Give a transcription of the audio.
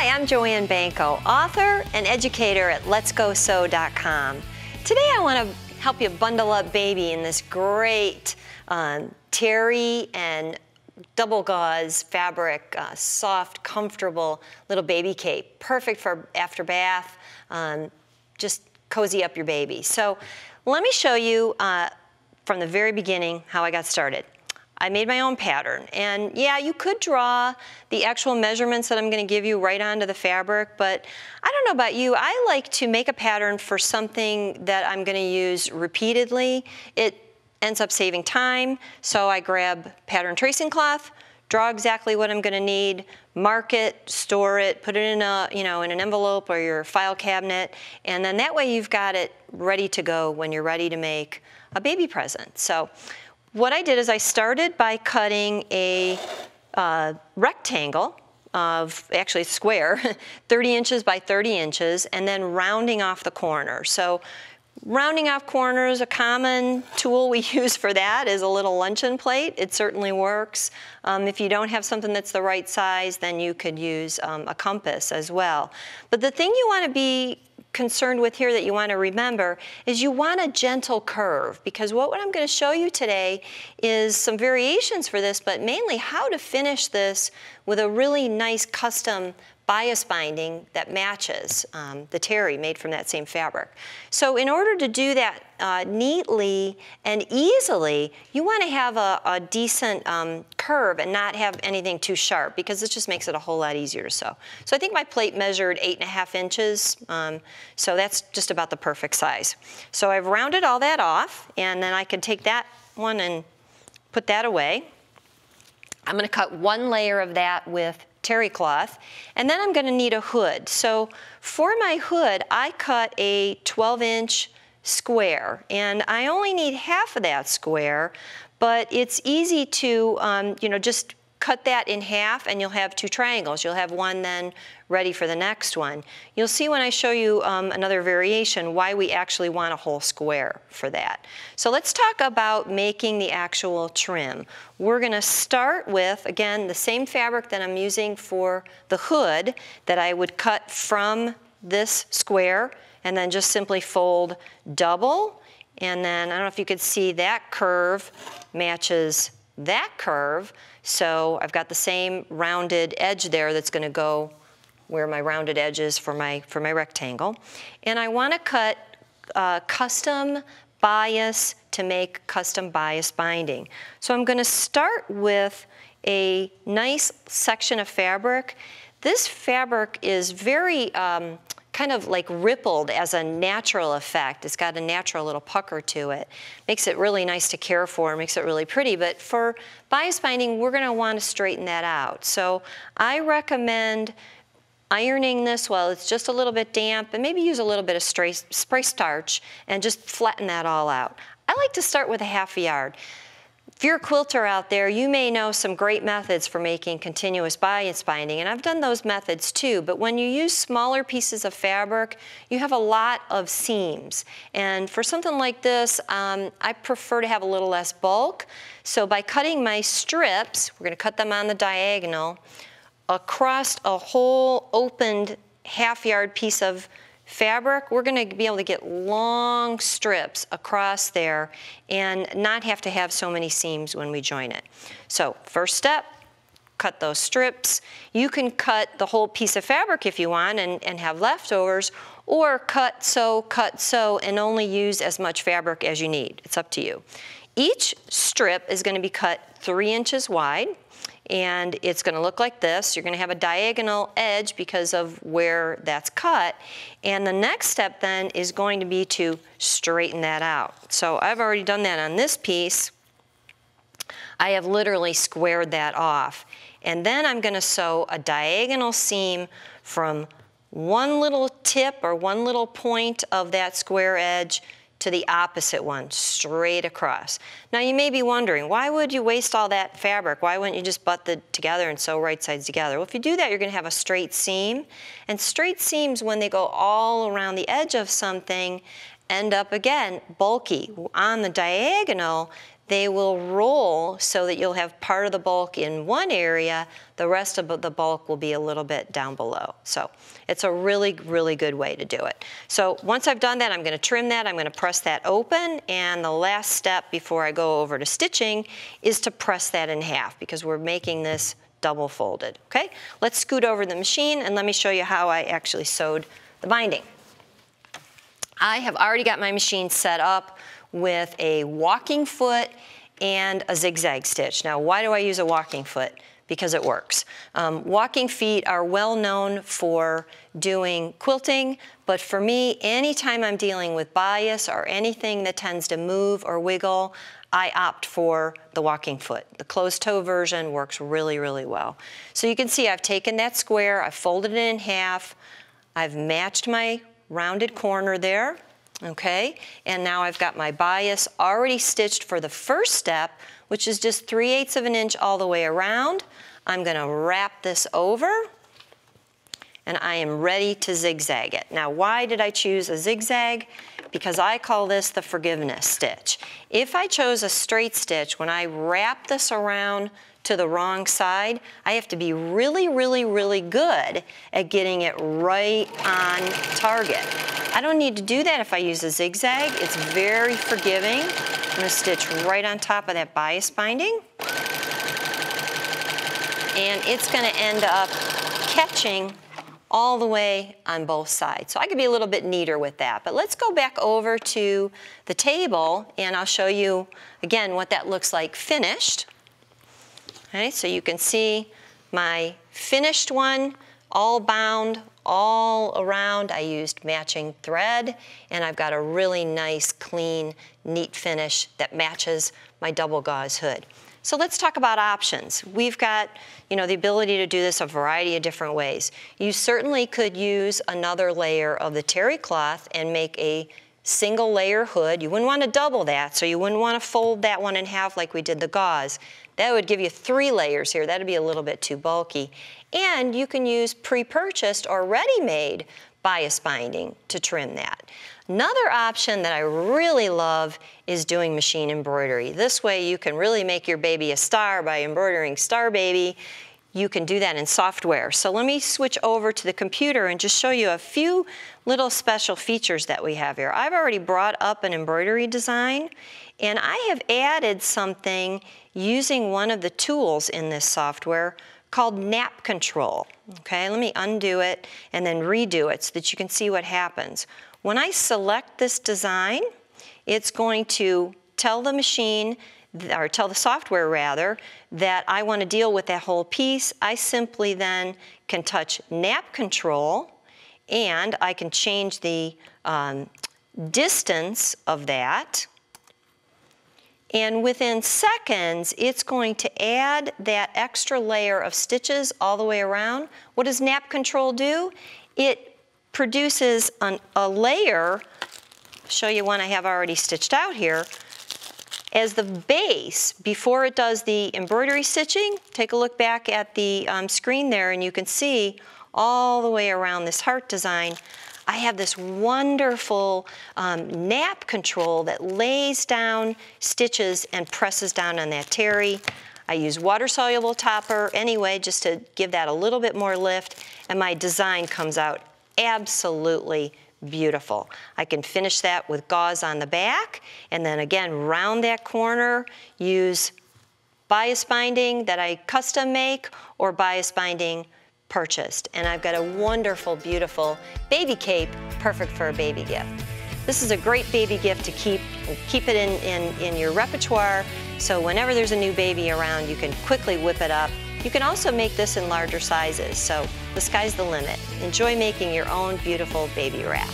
Hi, I'm Joanne Banko, author and educator at letsgosew.com. Today I want to help you bundle up baby in this great terry and double gauze fabric, soft, comfortable little baby cape. Perfect for after bath, just cozy up your baby. So let me show you from the very beginning how I got started. I made my own pattern, and yeah, you could draw the actual measurements that I'm going to give you right onto the fabric, but I don't know about you, I like to make a pattern for something that I'm going to use repeatedly. It ends up saving time, so I grab pattern tracing cloth, draw exactly what I'm going to need, mark it, store it, put it in a, in an envelope or your file cabinet, and then that way you've got it ready to go when you're ready to make a baby present. So what I did is I started by cutting a rectangle of, actually square, 30 inches by 30 inches, and then rounding off the corner. So rounding off corners, a common tool we use for that is a little luncheon plate. It certainly works. If you don't have something that's the right size, then you could use a compass as well. But the thing you want to be concerned with here that you want to remember is you want a gentle curve, because what I'm going to show you today is some variations for this, but mainly how to finish this with a really nice custom bias binding that matches the terry made from that same fabric. So in order to do that neatly and easily, you want to have a decent curve and not have anything too sharp, because this just makes it a whole lot easier to sew. So I think my plate measured 8.5 inches, so that's just about the perfect size. So I've rounded all that off, and then I can take that one and put that away. I'm going to cut one layer of that with terry cloth, and then I'm going to need a hood. So for my hood, I cut a 12-inch square, and I only need half of that square, but it's easy to just cut that in half, and you'll have two triangles. You'll have one then ready for the next one. You'll see when I show you another variation why we actually want a whole square for that. So let's talk about making the actual trim. We're going to start with, again, the same fabric that I'm using for the hood that I would cut from this square, and then just simply fold double, and then I don't know if you could see that curve matches that curve. So I've got the same rounded edge there that's going to go where my rounded edge is for my rectangle. And I want to cut custom bias to make custom bias binding. So I'm going to start with a nice section of fabric. This fabric is very kind of like rippled as a natural effect. It's got a natural little pucker to it. Makes it really nice to care for, makes it really pretty. But for bias binding, we're going to want to straighten that out. So I recommend ironing this while it's just a little bit damp, and maybe use a little bit of spray starch and just flatten that all out. I like to start with a ½ yard. If you're a quilter out there, you may know some great methods for making continuous bias binding, and I've done those methods too, but when you use smaller pieces of fabric, you have a lot of seams. And for something like this, I prefer to have a little less bulk. So by cutting my strips, we're going to cut them on the diagonal, across a whole opened ½ yard piece of fabric, we're going to be able to get long strips across there and not have to have so many seams when we join it. So first step, cut those strips. You can cut the whole piece of fabric if you want and have leftovers, or cut, sew, and only use as much fabric as you need. It's up to you. Each strip is going to be cut 3 inches wide, and it's going to look like this. You're going to have a diagonal edge because of where that's cut. And the next step then is going to be to straighten that out. So I've already done that on this piece. I have literally squared that off. And then I'm going to sew a diagonal seam from one little tip or one little point of that square edge to the opposite one, straight across. Now you may be wondering, why would you waste all that fabric? Why wouldn't you just butt it together and sew right sides together? Well, if you do that, you're going to have a straight seam. And straight seams, when they go all around the edge of something, end up, again, bulky. On the diagonal, they will roll so that you'll have part of the bulk in one area, the rest of the bulk will be a little bit down below. So it's a really, really good way to do it. So once I've done that, I'm going to trim that, I'm going to press that open, and the last step before I go over to stitching is to press that in half because we're making this double folded, okay? Let's scoot over the machine and let me show you how I actually sewed the binding. I have already got my machine set up with a walking foot and a zigzag stitch. Now, why do I use a walking foot? Because it works. Walking feet are well known for doing quilting, but for me, anytime I'm dealing with bias or anything that tends to move or wiggle, I opt for the walking foot. The closed toe version works really, really well. So you can see I've taken that square, I've folded it in half, I've matched my rounded corner there. Okay, and now I've got my bias already stitched for the first step, which is just 3/8 of an inch all the way around. I'm going to wrap this over, and I am ready to zigzag it. Now, why did I choose a zigzag? Because I call this the forgiveness stitch. If I chose a straight stitch, when I wrap this around to the wrong side, I have to be really, really, really good at getting it right on target. I don't need to do that if I use a zigzag. It's very forgiving. I'm going to stitch right on top of that bias binding. And it's going to end up catching all the way on both sides. So I could be a little bit neater with that. But let's go back over to the table and I'll show you again what that looks like finished. Okay, so you can see my finished one, all bound, all around. I used matching thread, and I've got a really nice, clean, neat finish that matches my double gauze hood. So let's talk about options. We've got, you know, the ability to do this a variety of different ways. You certainly could use another layer of the terry cloth and make a single layer hood. You wouldn't want to double that, so you wouldn't want to fold that one in half like we did the gauze. That would give you 3 layers here. That'd be a little bit too bulky. And you can use pre-purchased or ready-made bias binding to trim that. Another option that I really love is doing machine embroidery. This way you can really make your baby a star by embroidering Star Baby. You can do that in software. So let me switch over to the computer and just show you a few little special features that we have here. I've already brought up an embroidery design, and I have added something using one of the tools in this software called Nap Control. Okay, let me undo it and then redo it so that you can see what happens. When I select this design, it's going to tell the machine, or tell the software rather, that I want to deal with that whole piece. I simply then can touch Nap Control, and I can change the distance of that. And within seconds, it's going to add that extra layer of stitches all the way around. What does Nap Control do? It produces a layer, I'll show you one I have already stitched out here, as the base before it does the embroidery stitching. Take a look back at the screen there and you can see all the way around this heart design, I have this wonderful nap control that lays down stitches and presses down on that terry. I use water-soluble topper anyway just to give that a little bit more lift, and my design comes out absolutely beautiful. I can finish that with gauze on the back, and then again round that corner, use bias binding that I custom make or bias binding purchased. And I've got a wonderful, beautiful baby cape, perfect for a baby gift. This is a great baby gift to keep it in your repertoire, so whenever there's a new baby around, you can quickly whip it up. You can also make this in larger sizes, so the sky's the limit. Enjoy making your own beautiful baby wrap.